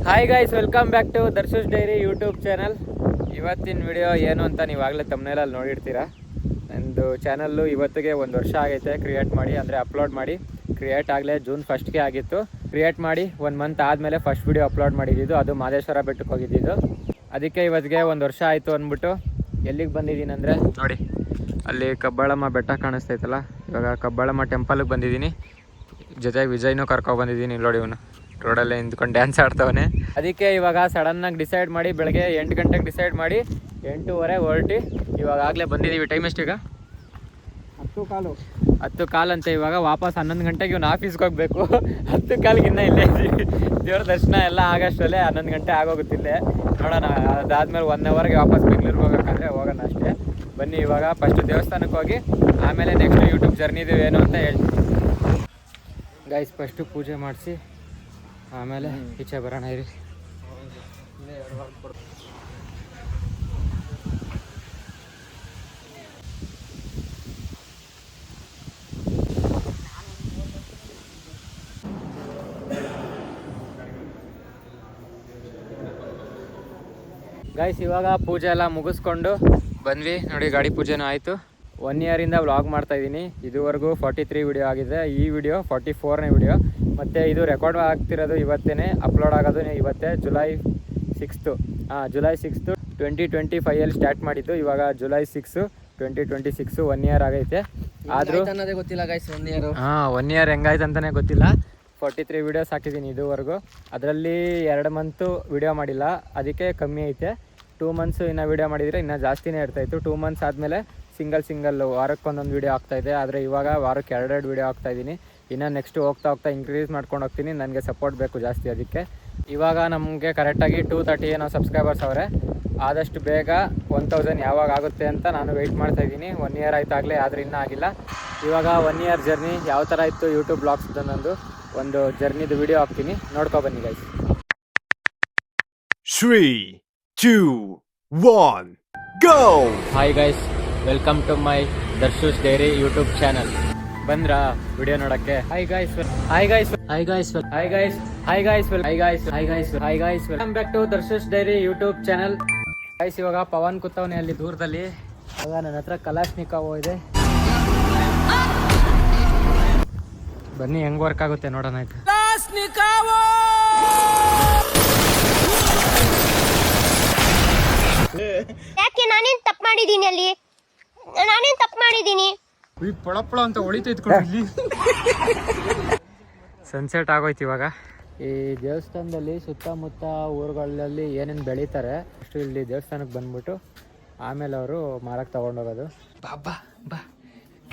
Hi guys, welcome back to Darsha's diary YouTube channel. ಇವತ್ತಿನ video ಏನು ಅಂತ ನೀವಾಗಲೇ ತಮ್ಮನೇಲಲ್ಲಿ ನೋಡಿರ್ತೀರಾ. ನಂದು ಚಾನಲ್ಲು ಇವತ್ತಿಗೆ 1 ವರ್ಷ ಆಗೈತೆ ಕ್ರಿಯೇಟ್ ಮಾಡಿ, ಅಂದರೆ ಅಪ್ಲೋಡ್ ಮಾಡಿ. ಕ್ರಿಯೇಟ್ ಆಗಲೇ ಜೂನ್ 1ಗೆ ಆಗಿತ್ತು. ಕ್ರಿಯೇಟ್ ಮಾಡಿ 1 ಮಂತ್ ಆದಮೇಲೆ ಫಸ್ಟ್ ವಿಡಿಯೋ ಅಪ್ಲೋಡ್ ಮಾಡಿದ್ದು, ಅದು ಮಾದೇಶ್ವರ ಬೆಟ್ಟಕ್ಕೆ ಹೋಗಿದ್ದು. ಅದಕ್ಕೆ ಇವತ್ತಿಗೆ 1 ವರ್ಷ ಆಯಿತು ಅಂದ್ಬಿಟ್ಟು ಎಲ್ಲಿಗೆ ಬಂದಿದ್ದೀನಿ ಅಂದರೆ, ನೋಡಿ ಅಲ್ಲಿ ಕಬ್ಬಾಳಮ್ಮ ಬೆಟ್ಟ ಕಾಣಿಸ್ತೈತಲ್ಲ, ಇವಾಗ ಕಬ್ಬಾಳಮ್ಮ ಟೆಂಪಲ್ಗೆ ಬಂದಿದ್ದೀನಿ. ಜೊತೆಗೆ ವಿಜಯ್ನೂ ಕರ್ಕೊಬಂದಿದ್ದೀನಿ. ನೋಡಿ ಇವನು ರೋಡಲ್ಲೇ ನಿಂತ್ಕೊಂಡು ಡ್ಯಾನ್ಸ್ ಆಡ್ತವನೆ. ಅದಕ್ಕೆ ಇವಾಗ ಸಡನ್ನಾಗಿ ಡಿಸೈಡ್ ಮಾಡಿ, ಬೆಳಗ್ಗೆ 8 ಗಂಟೆಗೆ ಡಿಸೈಡ್ ಮಾಡಿ 8:30 ಹೊರಟಿ ಇವಾಗ ಆಗಲೇ ಬಂದಿದ್ದೀವಿ. ಟೈಮ್ ಎಷ್ಟೀಗ? 10:15 ಅಂತ. ಇವಾಗ ವಾಪಸ್ 11 ಗಂಟೆಗೆ ಇವನು ಆಫೀಸ್ಗೆ ಹೋಗಬೇಕು. 10:15 ಇನ್ನೂ ಇಲ್ಲೇ ಇದ್ದೀವಿ. ದೇವ್ರ ದರ್ಶನ ಎಲ್ಲ ಆಗೋಷ್ಟರಲ್ಲೇ 11 ಗಂಟೆ ಆಗೋಗುತ್ತಿಲ್ಲೇ. ನೋಡೋಣ, ಅದಾದ್ಮೇಲೆ 1 ಅವರ್ಗೆ ವಾಪಸ್ ಬೆಂಗಳೂರಿಗೆ ಹೋಗೋಕ್ಕಂದ್ರೆ ಹೋಗೋಣ ಅಷ್ಟೇ. ಬನ್ನಿ ಇವಾಗ ಫಸ್ಟ್ ದೇವಸ್ಥಾನಕ್ಕೆ ಹೋಗಿ ಆಮೇಲೆ ನೆಕ್ಸ್ಟ್ ಯೂಟ್ಯೂಬ್ ಜರ್ನಿದು ಏನು ಅಂತ ಹೇಳ್ತೀನಿ. ಗೈಸ್, ಫಸ್ಟು ಪೂಜೆ ಮಾಡಿಸಿ ಆಮೇಲೆ ಈಚೆ ಬರೋಣ ಇರಿ. ಗೈಸ್, ಇವಾಗ ಪೂಜೆ ಎಲ್ಲ ಮುಗಿಸ್ಕೊಂಡು ಬಂದ್ವಿ. ನೋಡಿ, ಗಾಡಿ ಪೂಜೆನೂ ಆಯಿತು. 1 ಇಯರಿಂದ ವ್ಲಾಗ್ ಮಾಡ್ತಾಯಿದ್ದೀನಿ. ಇದುವರೆಗೂ 43 ವಿಡಿಯೋ ಆಗಿದೆ. ಈ ವಿಡಿಯೋ 44ನೇ ವಿಡಿಯೋ. ಮತ್ತು ಇದು ರೆಕಾರ್ಡ್ ಆಗ್ತಿರೋದು ಇವತ್ತೇ, ಅಪ್ಲೋಡ್ ಆಗೋದು ಇವತ್ತೇ, ಜುಲೈ 6. ಜುಲೈ 6 2025 ಸ್ಟಾರ್ಟ್ ಮಾಡಿದ್ದು. ಇವಾಗ ಜುಲೈ 6 2026, 1 ಇಯರ್ ಆಗೈತೆ. ಆದರೂ ಅನ್ನೋದೇ ಗೊತ್ತಿಲ್ಲ ಗೈಸ್, 1 ಇಯರ್. 1 ಇಯರ್ ಹೆಂಗಾಯ್ತು ಅಂತಲೇ ಗೊತ್ತಿಲ್ಲ. 43 ವೀಡಿಯೋಸ್ ಹಾಕಿದ್ದೀನಿ ಇದುವರೆಗೂ. ಅದರಲ್ಲಿ 2 ಮಂತು ವಿಡಿಯೋ ಮಾಡಿಲ್ಲ, ಅದಕ್ಕೆ ಕಮ್ಮಿ ಐತೆ. 2 ಮಂತ್ಸು ಇನ್ನೂ ವೀಡಿಯೋ ಮಾಡಿದರೆ ಇನ್ನೂ ಜಾಸ್ತಿನೇ ಇರ್ತಾಯಿತ್ತು. 2 ಮಂತ್ಸ್ ಆದಮೇಲೆ ಸಿಂಗಲ್ ವಾರಕ್ಕೊಂದೊಂದು ವೀಡಿಯೋ ಆಗ್ತಾಯಿದೆ. ಆದರೆ ಇವಾಗ ವಾರಕ್ಕೆ 2 ವೀಡಿಯೋ ಆಗ್ತಾಯಿದ್ದೀನಿ. ಇನ್ನು ನೆಕ್ಸ್ಟ್ ಹೋಗ್ತಾ ಇನ್ಕ್ರೀಸ್ ಮಾಡ್ಕೊಂಡು ಹೋಗ್ತೀನಿ. ನನಗೆ ಸಪೋರ್ಟ್ ಬೇಕು ಜಾಸ್ತಿ. ಅದಕ್ಕೆ ಇವಾಗ ನಮಗೆ ಕರೆಕ್ಟಾಗಿ 230 ಏನೋ ಸಬ್ಸ್ಕ್ರೈಬರ್ಸ್ ಅವರೇ. ಆದಷ್ಟು ಬೇಗ 1000 ಯಾವಾಗ ಆಗುತ್ತೆ ಅಂತ ನಾನು ವೆಯ್ಟ್ ಮಾಡ್ತಾಯಿದ್ದೀನಿ. 1 ಇಯರ್ ಆಯ್ತಾಗಲೇ, ಆದರೆ ಇನ್ನೂ ಆಗಿಲ್ಲ. ಇವಾಗ 1 ಇಯರ್ ಜರ್ನಿ ಯಾವ ಥರ ಇತ್ತು ಯೂಟ್ಯೂಬ್ ಬ್ಲಾಗ್ಸ್ ಅನ್ನೋದು ಒಂದು ಜರ್ನಿದು ವಿಡಿಯೋ ಹಾಕ್ತೀನಿ, ನೋಡ್ಕೊಬನ್ನಿ guys. 3, 2, 1, go! Hi guys, welcome to my Darsha's diary YouTube channel. ಬಂದ್ರಾ ವಿಡಿಯೋ ನೋಡಕ್ಕೆ? Hi guys, welcome back to Darsha's diary YouTube channel. Guys, ಇವಾಗ ಪವನ್ ಕೂತವನೇ ಅಲ್ಲಿ ದೂರದಲ್ಲಿ. ಇವಾಗ ನನ್ನ ಹತ್ರ ಕಲಾಶ್ನಿಕೋವ್ ಇದೆ. ಬನ್ನಿ ಹೆಂಗ್ ವರ್ಕ್ ಆಗುತ್ತೆ ನೋಡೋಣ. ಆಯ್ತು, ಯಾಕೆ ನಾನೇನ್ ತಪ್ಪು ಮಾಡಿದೀನಿ? ಅಲ್ಲಿ ನಾನೇನ್ ತಪ್ಪು ಮಾಡಿದೀನಿ? ಪೊಳಪೊಳ ಅಂತ ಹೊಳಿತೈತ್ಕೊಂಡು ಇಲ್ಲಿ. ಸನ್ಸೆಟ್ ಆಗೋಯ್ತು ಇವಾಗ. ಈ ದೇವಸ್ಥಾನದಲ್ಲಿ ಸುತ್ತಮುತ್ತ ಊರುಗಳಲ್ಲಿ ಏನೇನು ಬೆಳೀತಾರೆ ಅಷ್ಟು ಇಲ್ಲಿ ದೇವಸ್ಥಾನಕ್ಕೆ ಬಂದ್ಬಿಟ್ಟು ಆಮೇಲೆ ಅವರು ಮಾರಕ್ಕೆ ತಗೊಂಡೋಗೋದು. ಬಾ ಬಾ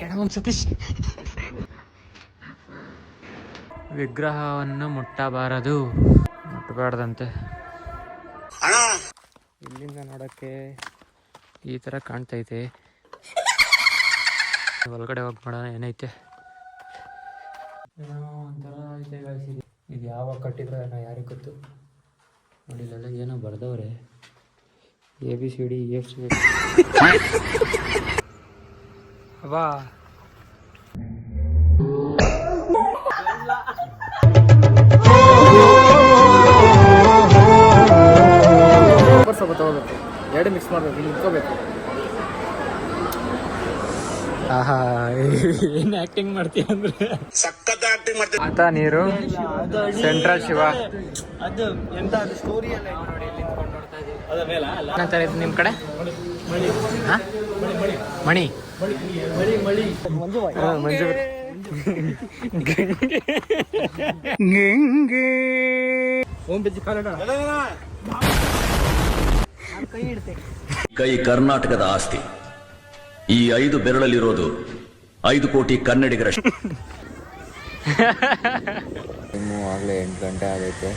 ಕೆಳ ಒಂದು ಸತೀಶ್. ವಿಗ್ರಹವನ್ನು ಮುಟ್ಟಬಾರದು, ಮುಟ್ಟಬಾರ್ದಂತೆ. ಇಲ್ಲಿಂದ ನೋಡೋಕ್ಕೆ ಈ ಥರ ಕಾಣ್ತೈತೆ. ಒಳಗಡೆ ಹೋಗಿ ಮಾಡೋಣ ಏನೈತೆ. ಏನೋ ಒಂಥರ ಐತೆ ಗಾಯ್ಸ್. ಇದು ಯಾವಾಗ ಕಟ್ಟಿದ್ರೆ ಏನೋ ಯಾರಿಗೆ ಗೊತ್ತು. ನೋಡಿ, ಇಲ್ಲೆಲ್ಲ ಏನೋ ಬರ್ದವ್ರೆ, ABCD EFC. ಅಬ್ಬಾ, ಸ್ವಲ್ಪ ತಗೋಬೇಕು, 2 ಮಿಕ್ಸ್ ಮಾಡಬೇಕು, ನಿಂತ್ಕೋಬೇಕು. ಆಹಾ, ಏನು ಆಕ್ಟಿಂಗ್ ಮಾಡ್ತೀಯ ಅಂದ್ರೆ ಸಖತ್ ಆಕ್ಟಿಂಗ್ ಮಾಡ್ತೀಯ. ಆತ ನೀರು ಸೆಂಟ್ರಲ್ ಶಿವ. ಅದು ಎಂತ ಸ್ಟೋರಿ ಎಲ್ಲ ನೋಡಿ, ಇಲ್ಲಿ ನಿಂತ್ಕೊಂಡು ನೋಡ್ತಾ ಇದೀವಿ. ಅದರ ಮೇಲೆ ಏನಂತಾರೆ ಇದು ನಿಮ್ಮ ಕಡೆ? ಮಣಿ ಮಂಜು ಗಂಗೆ ಓಂ ಬಿಜಿ ಕಾಲಡ ಕೈ ಕರ್ನಾಟಕದ ಆಸ್ತಿ. ಈ 5 ಬೆರಳಲ್ಲಿರೋದು 5 ಕೋಟಿ ಕನ್ನಡಿಗರಷ್ಟು. ಆಗಲೇ 8 ಗಂಟೆ ಆಗೈತೆ.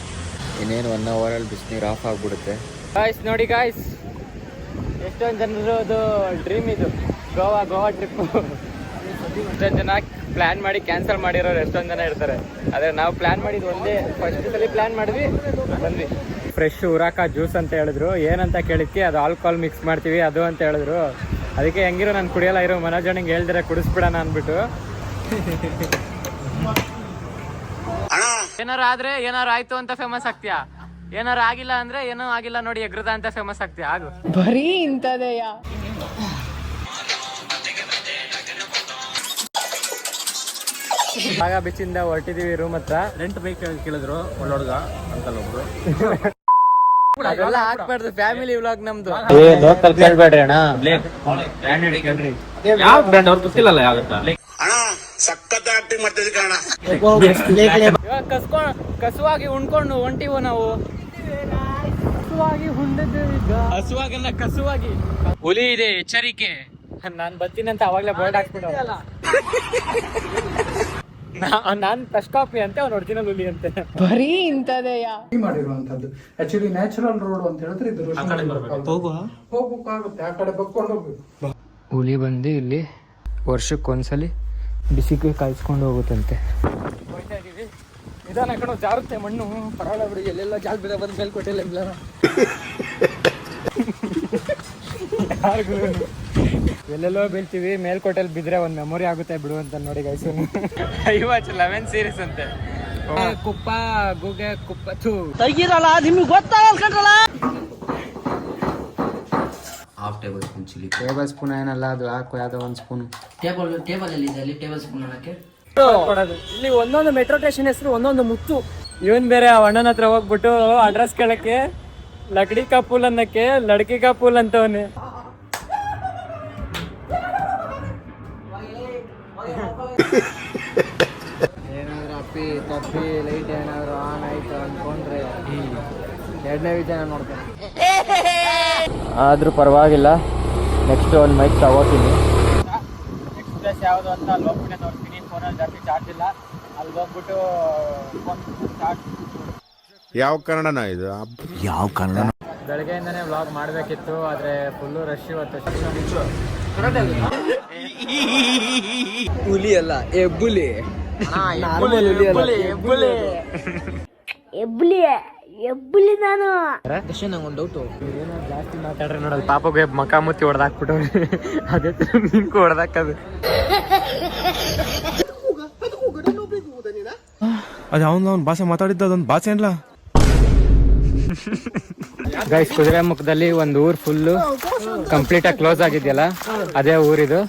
ಇನ್ನೇನು 1 ಅವರಲ್ಲಿ ಬಿಸಿನೀರು ಆಫ್ ಆಗಿಬಿಡುತ್ತೆ. ಗಾಯ್ಸ್, ನೋಡಿ ಗಾಯ್ಸ್, ಎಷ್ಟೊಂದು ಜನರದು ಡ್ರೀಮ್ ಇದು ಗೋವಾ ಟ್ರಿಪ್ಪು. ಎಷ್ಟೊಂದು ಜನ ಪ್ಲ್ಯಾನ್ ಮಾಡಿ ಕ್ಯಾನ್ಸಲ್ ಮಾಡಿರೋರು ಎಷ್ಟೊಂದು ಜನ ಇರ್ತಾರೆ. ಆದರೆ ನಾವು ಪ್ಲ್ಯಾನ್ ಮಾಡಿದ್ದು ಒಂದೇ, ಫಸ್ಟ್ ಸಲ ಪ್ಲ್ಯಾನ್ ಮಾಡಿದ್ವಿ, ಬಂದ್ವಿ. ಫ್ರೆಶ್ ಉರಾಕ ಜ್ಯೂಸ್ ಅಂತ ಹೇಳಿದ್ರು. ಏನಂತ ಕೇಳಿದ್ಕೆ ಅದು ಆಲ್ಕೋಹಾಲ್ ಮಿಕ್ಸ್ ಮಾಡ್ತೀವಿ ಅದು ಅಂತ ಹೇಳಿದ್ರು. ಅದಕ್ಕೆ ಹೆಂಗಿರೋ ನಾನು ಕುಡಿಯಲ್ಲ ಇರೋ, ಮನೋಜನಿಗೆ ಹೇಳ್ದಿರ ಕುಡಿಸ್ಬಿಡೋಣ ಅಂದ್ಬಿಟ್ಟು. ಏನಾರು ಆದ್ರೆ ಏನಾರು ಆಯ್ತು ಅಂತ ಫೇಮಸ್ ಆಗ್ತೀಯಾ? ಏನಾರು ಆಗಿಲ್ಲ ಅಂದ್ರೆ ಏನೂ ಆಗಿಲ್ಲ ನೋಡಿ ಎಗ್ರದ ಅಂತ ಫೇಮಸ್ ಆಗ್ತೀಯ ಆಗು. ಬರೀ ಇಂಥದೆಯಾ? ಆಗ ಬಿಚ್ಚಿಂದ ಹೊರಟಿದೀವಿ ರೂಮ್ ಹತ್ರ. ರೆಂಟ್ ಬೈಕ್ ಕೇಳಿದ್ರು ಒಳ್ಳೊಡ್ಗ ಅಂತಲ್ಲ ಒಬ್ರು. ಅದೆಲ್ಲ ಹಾಕ್ಬಾರ್ದು, ಫ್ಯಾಮಿಲಿ ವ್ಲಾಗ್ ನಮ್ದು. ಲೋಕಲ್ ಕೇಳ್ಬೇಡ್ರಿ ಅಣ್ಣ, ಯಾವ ಬ್ರ್ಯಾಂಡ್ ಅವ್ರು ಗೊತ್ತಿಲ್ಲಲ್ಲ ಯಾವತ್ತ. ಇವಾಗ ಕಸುವಾಗಿ ಉಣ್ಕೊಂಡು ಹೊಂಟಿವು ನಾವು. ಹಸುವಾಗಲ್ಲ ಕಸುವಾಗಿ. ಹುಲಿ ಇದೆ ಎಚ್ಚರಿಕೆ, ನಾನ್ ಬರ್ತೀನಿ ಅಂತ ಅವಾಗ್ಲೇ ಬೋರ್ಡ್ ಹಾಕ್ಬಿಟ್ಟು. ನಾನ್ ಫಸ್ಟ್ ಕಾಪಿ ಅಂತೆ, ಅವ್ನು ಒರಿಜಿನಲ್ ಹುಲಿ ಅಂತೆ. ಬರೀ ಇಂಥದೆಯಾ? ಮಾಡಿರುವಂತದ್ದು ಆಕ್ಚುಲಿ ನ್ಯಾಚುರಲ್ ರೋಡ್ ಅಂತ ಹೇಳಿದ್ರೆ ಇದು ಹೋಗ್ಬೇಕಾಗುತ್ತೆ, ಆ ಕಡೆ ಬಕ್ಕೊಂಡು ಹೋಗ್ಬೇಕು. ಹುಲಿ ಬಂದು ಇಲ್ಲಿ ವರ್ಷಕ್ಕೊಂದ್ಸಲಿ ಬಿಸಿಗೆ ಕಾಯಿಸ್ಕೊಂಡು ಹೋಗುತ್ತಂತೆ. ಹೋಗ್ತಾ ಇದೀವಿ, ನಿಧಾನ ಕಡೆ ಜಾರುತ್ತೆ ಮಣ್ಣು. ಪರವಾಳ ಬಿಡಿ, ಎಲ್ಲೆಲ್ಲ ಜಾಗ ಬಿಡ ಬಂದು ಮೇಲ್ಕೊಟ್ಟಿಲ್ಲ ಯಾರಿಗೂ ಎಲ್ಲೆಲ್ಲೋ ಬೀಳ್ತೀವಿ. ಮೇಲ್ಕೋಟೆಲ್ ಬಿದ್ರೆ ಒಂದು ಮೆಮೊರಿ ಆಗುತ್ತೆ ಬಿಡು ಅಂತ ನೋಡಿ ಗೈಸು. ಐವಾಚ್ 11 ಸೀರೀಸ್ ಅಂತೆ. ಕುಪ್ಪ ಗುಗೆ ಕುಪ್ಪ ತೆಗಿರಲ್ಲ, ನಿಮ್ಗೆ ಗೊತ್ತಾಗಲ್ಲ. Half table spoon chilli. Table spoon ಏನಲ್ಲ ಅದು, ಹಾಕು ಯಾವುದೋ ಒಂದು ಸ್ಪೂನ್. ಟೇಬಲ್ ಅಲ್ಲಿ ಇದೆ, ಅಲ್ಲಿ ಟೇಬಲ್ ಸ್ಪೂನ್ ಹಾಕಿ. ಇಲ್ಲಿ ಒಂದೊಂದು ಮೆಟ್ರೋ ಸ್ಟೇಷನ್ ಹೆಸರು ಒಂದೊಂದು ಮುತ್ತು. ಇವನ್ ಬೇರೆ ಆ ಅಣ್ಣನ ಹತ್ರ ಹೋಗ್ಬಿಟ್ಟು ಅಡ್ರೆಸ್ ಕೇಳಕ್ಕೆ ಲಕಡಿ ಕಾ ಪೂಲ್ ಅನ್ನಕ್ಕೆ ಲಡ್ಕಿ ಕಾ ಪೂಲ್ ಅಂತವನೆ. ಏನಾದ್ರು ಅಪ್ಪಿ ತಪ್ಪಿ ಲೈಟ್ ಏನಾದ್ರು ಆನ್ ಆಯ್ತು ಅನ್ಕೊಂಡ್ರೆ ಎರಡನೇ ವಿಚಾರ ನೋಡ್ತಾರೆ. ಆದ್ರೂ ಪರವಾಗಿಲ್ಲ, ನೆಕ್ಸ್ಟ್ ಒಂದು ಮೈಕ್ ತಗೋತೀನಿ. ನೆಕ್ಸ್ಟ್ ಪ್ಲೇಸ್ ಯಾವುದು ಅಂತ ಅಲ್ಲಿ ಹೋಗ್ಬಿಟ್ಟೆ ತೋರಿಸ್ತೀನಿ. ಫೋನಲ್ಲಿ ಜಾಸ್ತಿ ಚಾರ್ಜ್ ಇಲ್ಲ, ಅಲ್ಲಿ ಹೋಗ್ಬಿಟ್ಟು ಫೋನ್ ಚಾರ್ಜ್. ಯಾವ ಕನ್ನಡನ ಇದು? ಯಾವ ಕನ್ನಡ? ಬೆಳಗ್ಗೆಯಿಂದನೇ ವ್ಲಾಗ್ ಮಾಡಬೇಕಿತ್ತು, ಆದರೆ ಫುಲ್ಲು ರಶ್ ಇವತ್ತು. ಹುಲಿ ಅಲ್ಲ, ಎಬ್ಬುಲಿ. ಎಬ್ಬುಲಿ ನಾನು. ನಂಗೊಂದು ಡೌಟು, ಏನೋ ಜಾಸ್ತಿ ಮಾತಾಡ್ರೆ ನೋಡಲ್ಲ, ಪಾಪಗೆ ಮಕ ಮುತ್ತಿ ಹೊಡೆದಾಕ್ಬಿಟ್ಟು ಅದೇ ನಿಂಕು ಹೊಡೆದಾಕದು. ಅದು ಅವ್ನ ಭಾಷೆ ಮಾತಾಡಿದ್ದ ಅದೊಂದು ಭಾಷೆ ಅಲ್ಲ ಗೈಸ್. ಕುದುರೆ ಮುಖದಲ್ಲಿ ಒಂದು ಊರ್ ಫುಲ್ಲು ಕಂಪ್ಲೀಟ್ ಆಗಿ ಕ್ಲೋಸ್ ಆಗಿದೆಯಲ್ಲ, ಅದೇ ಊರಿದು.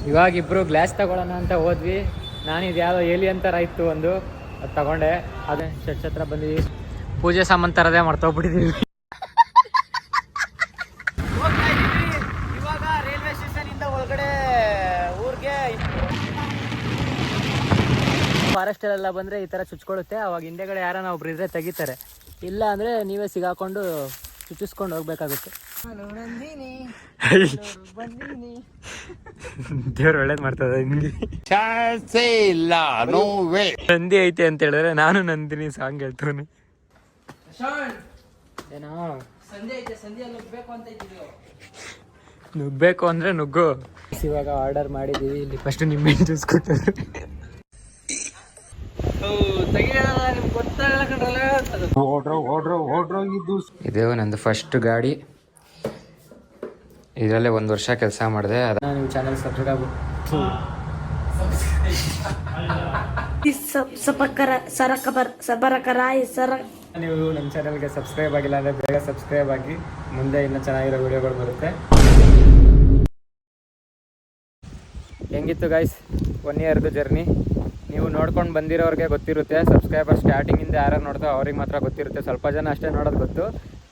ಇವಾಗ ಇಬ್ರು ಗ್ಲಾಸ್ ತಗೊಳ್ಳೋಣ ಅಂತ ಹೋದ್ವಿ. ನಾನು ಇದು ಯಾವುದೋ ಏಲಿಯನ್ ಥರ ಇತ್ತು ಒಂದು, ಅದು ತಗೊಂಡೆ. ಅದೇ ಚರ್ಚ್ ಹತ್ರ ಬಂದಿದ್ವಿ, ಪೂಜೆ ಸಾಮಾನು ತರದೇ ಮಾಡ್ತೋಗ್ಬಿಟ್ಟಿದ್ದೀವಿ. ಇವಾಗ ರೈಲ್ವೆ ಸ್ಟೇಷನ್ ಇಂದ ಒಳಗಡೆ ಊರಿಗೆ ಫಾರೆಸ್ಟಲ್ಲೆಲ್ಲ ಬಂದರೆ ಈ ಥರ ಚುಚ್ಕೊಳ್ಳುತ್ತೆ. ಅವಾಗ ಹಿಂದೆಗಡೆ ಯಾರನ್ನ ಒಬ್ರು ಇದ್ರೆ ತೆಗಿತಾರೆ, ಇಲ್ಲ ಅಂದರೆ ನೀವೇ ಸಿಗಾಕೊಂಡು ಚುಚ್ಚಿಸ್ಕೊಂಡು ಹೋಗ್ಬೇಕಾಗುತ್ತೆ. ದೇವ್ರು ಒಳ್ಳೇದು ಮಾಡ್ತದೆ ನಿಮಗೆ. ನಂದಿ ಐತೆ ಅಂತ ಹೇಳಿದ್ರೆ ನಾನು ನಂದಿನಿ ಸಾಂಗ್ ಹೇಳ್ತವನಿ. ಏನೋ ನುಗ್ಬೇಕು ಅಂದ್ರೆ ನುಗ್ಗು. ಇವಾಗ ಆರ್ಡರ್ ಮಾಡಿದೀವಿ. ಇಲ್ಲಿ ಫಸ್ಟ್ ನಿಮ್ಮೆಣ್ಣು ಜ್ಯೂಸ್ ಕೊಟ್ಟರು. ಇದು ನಂದು ಫಸ್ಟ್ ಗಾಡಿ. ಇದರಲ್ಲೇ 1 ವರ್ಷ ಕೆಲಸ ಮಾಡಿದೆ. ನೀವು ಚಾನಲ್ ಸಬ್ಸ್ಕ್ರೈಬ್ ನೀವು ನಮ್ಮ ಚಾನಲ್ಗೆ ಸಬ್ಸ್ಕ್ರೈಬ್ ಆಗಿಲ್ಲ ಅಂದರೆ ಬೇಗ ಸಬ್ಸ್ಕ್ರೈಬ್ ಆಗಿ, ಮುಂದೆ ಇನ್ನೂ ಚೆನ್ನಾಗಿರೋ ವಿಡಿಯೋಗಳು ಬರುತ್ತೆ. ಹೆಂಗಿತ್ತು ಗೈಸ್ 1 ಇಯರ್ದು ಜರ್ನಿ? ನೀವು ನೋಡ್ಕೊಂಡು ಬಂದಿರೋರಿಗೆ ಗೊತ್ತಿರುತ್ತೆ. ಸಬ್ಸ್ಕ್ರೈಬರ್ ಸ್ಟಾರ್ಟಿಂಗಿಂದ ಯಾರು ನೋಡ್ತೋ ಅವ್ರಿಗೆ ಮಾತ್ರ ಗೊತ್ತಿರುತ್ತೆ. ಸ್ವಲ್ಪ ಜನ ಅಷ್ಟೇ ನೋಡೋದು ಗೊತ್ತು,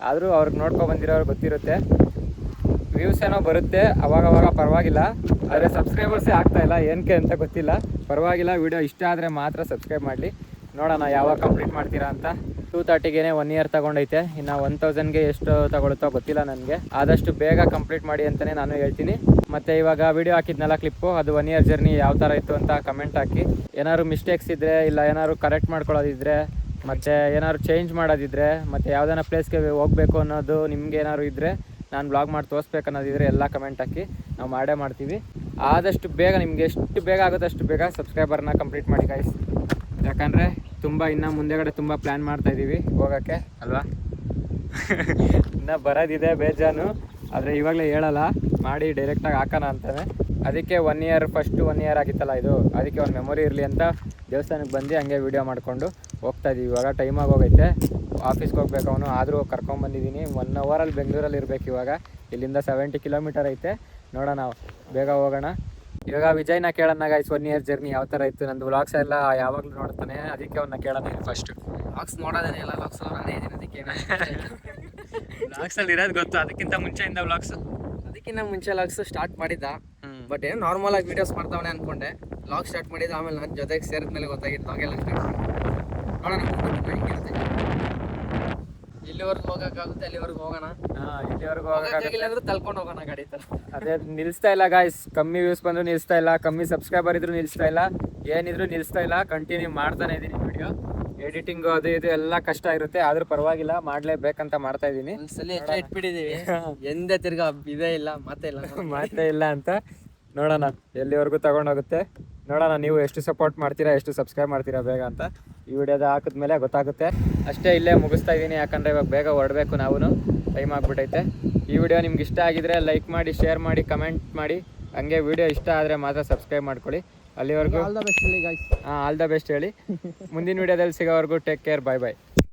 ಆದರೂ ಅವ್ರಿಗೆ ನೋಡ್ಕೊಂಡು ಬಂದಿರೋರು ಗೊತ್ತಿರುತ್ತೆ. ವ್ಯೂಸ್ ಏನೋ ಬರುತ್ತೆ ಅವಾಗವಾಗ, ಪರವಾಗಿಲ್ಲ. ಆದರೆ ಸಬ್ಸ್ಕ್ರೈಬರ್ಸೇ ಆಗ್ತಾಯಿಲ್ಲ, ಏನಕ್ಕೆ ಅಂತ ಗೊತ್ತಿಲ್ಲ. ಪರವಾಗಿಲ್ಲ, ವಿಡಿಯೋ ಇಷ್ಟ ಆದರೆ ಮಾತ್ರ ಸಬ್ಸ್ಕ್ರೈಬ್ ಮಾಡಲಿ. ನೋಡೋಣ ಯಾವಾಗ ಕಂಪ್ಲೀಟ್ ಮಾಡ್ತೀರಾ ಅಂತ. 230ಗೆ 1 ಇಯರ್ ತಗೊಂಡೈತೆ. ಇನ್ನು 1000ಗೆ ಎಷ್ಟು ತಗೊಳುತ್ತೋ ಗೊತ್ತಿಲ್ಲ ನನಗೆ. ಆದಷ್ಟು ಬೇಗ ಕಂಪ್ಲೀಟ್ ಮಾಡಿ ಅಂತಲೇ ನಾನು ಹೇಳ್ತೀನಿ. ಮತ್ತು ಇವಾಗ ವಿಡಿಯೋ ಹಾಕಿದ್ನಲ್ಲ ಕ್ಲಿಪ್ಪು, ಅದು 1 ಇಯರ್ ಜರ್ನಿ ಯಾವ ಥರ ಇತ್ತು ಅಂತ ಕಮೆಂಟ್ ಹಾಕಿ. ಏನಾದ್ರು ಮಿಸ್ಟೇಕ್ಸ್ ಇದ್ದರೆ, ಇಲ್ಲ ಏನಾದ್ರು ಕರೆಕ್ಟ್ ಮಾಡ್ಕೊಳ್ಳೋದಿದ್ರೆ, ಮತ್ತು ಏನಾದ್ರು ಚೇಂಜ್ ಮಾಡೋದಿದ್ರೆ, ಮತ್ತು ಯಾವುದಾನ ಪ್ಲೇಸ್ಗೆ ಹೋಗಬೇಕು ಅನ್ನೋದು ನಿಮ್ಗೆ ಏನಾದ್ರು ಇದ್ದರೆ, ನಾನು ಬ್ಲಾಗ್ ಮಾಡಿ ತೋರಿಸ್ಬೇಕು ಅನ್ನೋದಿದ್ರೆ ಎಲ್ಲ ಕಮೆಂಟ್ ಹಾಕಿ, ನಾವು ಮಾಡೇ ಮಾಡ್ತೀವಿ. ಆದಷ್ಟು ಬೇಗ, ನಿಮ್ಗೆ ಎಷ್ಟು ಬೇಗ ಆಗುತ್ತೆ ಅಷ್ಟು ಬೇಗ ಸಬ್ಸ್ಕ್ರೈಬರ್ನ ಕಂಪ್ಲೀಟ್ ಮಾಡಿ ಗೈಸ್. ಯಾಕಂದರೆ ತುಂಬ ಇನ್ನು ಮುಂದೆಗಡೆ ತುಂಬ ಪ್ಲ್ಯಾನ್ ಮಾಡ್ತಾಯಿದ್ದೀವಿ ಹೋಗೋಕ್ಕೆ ಅಲ್ವಾ. ಇನ್ನೂ ಬರೋದಿದೆ ಬೇಜಾನು, ಆದರೆ ಇವಾಗಲೇ ಹೇಳಲ್ಲ, ಮಾಡಿ ಡೈರೆಕ್ಟಾಗಿ ಹಾಕೋಣ ಅಂತಾನೆ. ಅದಕ್ಕೆ 1 ಇಯರ್ ಫಸ್ಟ್ 1 ಇಯರ್ ಆಗಿತ್ತಲ್ಲ ಇದು, ಅದಕ್ಕೆ ಒಂದು ಮೆಮೊರಿ ಇರಲಿ ಅಂತ ದೇವಸ್ಥಾನಕ್ಕೆ ಬಂದು ಹಂಗೆ ವೀಡಿಯೋ ಮಾಡಿಕೊಂಡು ಹೋಗ್ತಾ ಇದ್ದೀವಿ. ಇವಾಗ ಟೈಮ್ ಆಗೋಗೈತೆ, ಆಫೀಸ್ಗೆ ಹೋಗ್ಬೇಕು ಅವನು, ಆದರೂ ಕರ್ಕೊಂಬಂದಿದ್ದೀನಿ. 1 ಅವರಲ್ಲಿ ಬೆಂಗಳೂರಲ್ಲಿ ಇರಬೇಕು. ಇವಾಗ ಇಲ್ಲಿಂದ 70 ಕಿಲೋಮೀಟರ್ ಐತೆ, ನೋಡೋಣ ಬೇಗ ಹೋಗೋಣ. ಇವಾಗ ವಿಜಯ್ನ ಕೇಳೋಣ ಗೈಸ್, 1 ಇಯರ್ ಜರ್ನಿ ಯಾವ ಥರ ಇತ್ತು, ನಂದು ವ್ಲಾಗ್ಸ್ ಎಲ್ಲ ಯಾವಾಗಲೂ ನೋಡ್ತಾನೆ, ಅದಕ್ಕೆ ಅವನ್ನ ಕೇಳೋಣ ಫಸ್ಟ್. ಬಾಕ್ಸ್ ನೋಡೋದೇನೆ ಇಲ್ಲ, ಬಾಕ್ಸ್ ನಾನೇ ಇದ್ದೀನಿ ಅದಕ್ಕೆ ವ್ಲಾಗ್ಸಲ್ಲಿ ಇರೋದು ಗೊತ್ತು, ಅದಕ್ಕಿಂತ ಮುಂಚೆಯಿಂದ ವ್ಲಾಗ್ಸ್ ಅದಕ್ಕಿಂತ ಮುಂಚೆ ಲಾಗ್ಸ್ ಸ್ಟಾರ್ಟ್ ಮಾಡಿದ್ದ. ಬಟ್ ಏನು ನಾರ್ಮಲ್ ಆಗಿ ವೀಡಿಯೋಸ್ ಮಾಡ್ತಾವನೆ ಅನ್ಕೊಂಡೆ. ಲಾಗ್ ಸ್ಟಾರ್ಟ್ ಮಾಡಿದ್ದ, ಆಮೇಲೆ ನನ್ನ ಜೊತೆಗೆ ಸೇರಿದ್ಮೇಲೆ ಗೊತ್ತಾಗಿತ್ತು ಲಾಗೆಲ್ಲ ನೋಡೋಣ. ಇಲ್ಲಿವರೆಗೂ ಹೋಗೋಕ್ಕಾಗುತ್ತೆ, ಅಲ್ಲಿವರೆಗೂ ಹೋಗೋಣ. ಇಲ್ಲಿವರೆಗೂ ಹೋಗೋಕ್ಕಾಗಿಲ್ಲ ಅಂದ್ರೆ ತಳ್ಕೊಂಡು ಹೋಗೋಣ ಗಾಡಿ ತರ. ಅದೇ ನಿಲ್ಲಿಸ್ತಾ ಇಲ್ಲ ಗಾಯ್ಸ್, ಕಮ್ಮಿ ವ್ಯೂಸ್ ಬಂದರೂ ನಿಲ್ಲಿಸ್ತಾ ಇಲ್ಲ, ಕಮ್ಮಿ ಸಬ್ಸ್ಕ್ರೈಬರ್ ಇದ್ರೂ ನಿಲ್ಲಿಸ್ತಾ ಇಲ್ಲ, ಏನಿದ್ರು ನಿಲ್ಲಿಸ್ತಾ ಇಲ್ಲ, ಕಂಟಿನ್ಯೂ ಮಾಡ್ತಾನೆ ಇದ್ದೀನಿ ವಿಡಿಯೋ. ಎಡಿಟಿಂಗು ಅದು ಇದು ಎಲ್ಲ ಕಷ್ಟ ಇರುತ್ತೆ, ಆದರೂ ಪರವಾಗಿಲ್ಲ, ಮಾಡಲೇಬೇಕಂತ ಮಾಡ್ತಾ ಇದ್ದೀನಿ. ಒಂದ್ಸಲ ಎಷ್ಟೇ ಇಟ್ಬಿಟ್ಟಿದ್ದೀವಿ, ಎಂದೇ ತಿರ್ಗಾ ಇದೇ ಇಲ್ಲ, ಮಾತೇ ಇಲ್ಲ ಮಾತೇ ಇಲ್ಲ ಅಂತ. ನೋಡೋಣ ಎಲ್ಲಿವರೆಗೂ ತಗೊಂಡೋಗುತ್ತೆ, ನೋಡೋಣ. ನೀವು ಎಷ್ಟು ಸಪೋರ್ಟ್ ಮಾಡ್ತೀರಾ, ಎಷ್ಟು ಸಬ್ಸ್ಕ್ರೈಬ್ ಮಾಡ್ತೀರಾ ಬೇಗ ಅಂತ ಈ ವಿಡಿಯೋದ ಹಾಕಿದ್ಮೇಲೆ ಗೊತ್ತಾಗುತ್ತೆ. ಅಷ್ಟೇ, ಇಲ್ಲೇ ಮುಗಿಸ್ತಾ ಇದ್ದೀನಿ, ಯಾಕಂದರೆ ಇವಾಗ ಬೇಗ ಹೊರಡಬೇಕು, ನಾವು ಟೈಮ್ ಆಗಿಬಿಟ್ಟೈತೆ. ಈ ವಿಡಿಯೋ ನಿಮ್ಗೆ ಇಷ್ಟ ಆಗಿದ್ರೆ ಲೈಕ್ ಮಾಡಿ, ಶೇರ್ ಮಾಡಿ, ಕಮೆಂಟ್ ಮಾಡಿ. ಹಂಗೆ ವಿಡಿಯೋ ಇಷ್ಟ ಆದರೆ ಮಾತ್ರ ಸಬ್ಸ್ಕ್ರೈಬ್ ಮಾಡ್ಕೊಳ್ಳಿ. ಅಲ್ಲಿವರೆಗೂ ಆಲ್ ದ ಬೆಸ್ಟ್ ಹೇಳಿ ಗಾಯ್ಸ್. ಆಲ್ ದ ಬೆಸ್ಟ್ ಹೇಳಿ. ಮುಂದಿನ ವಿಡಿಯೋದಲ್ಲಿ ಸಿಗೋವರೆಗೂ ಟೇಕ್ ಕೇರ್, ಬಾಯ್ ಬಾಯ್.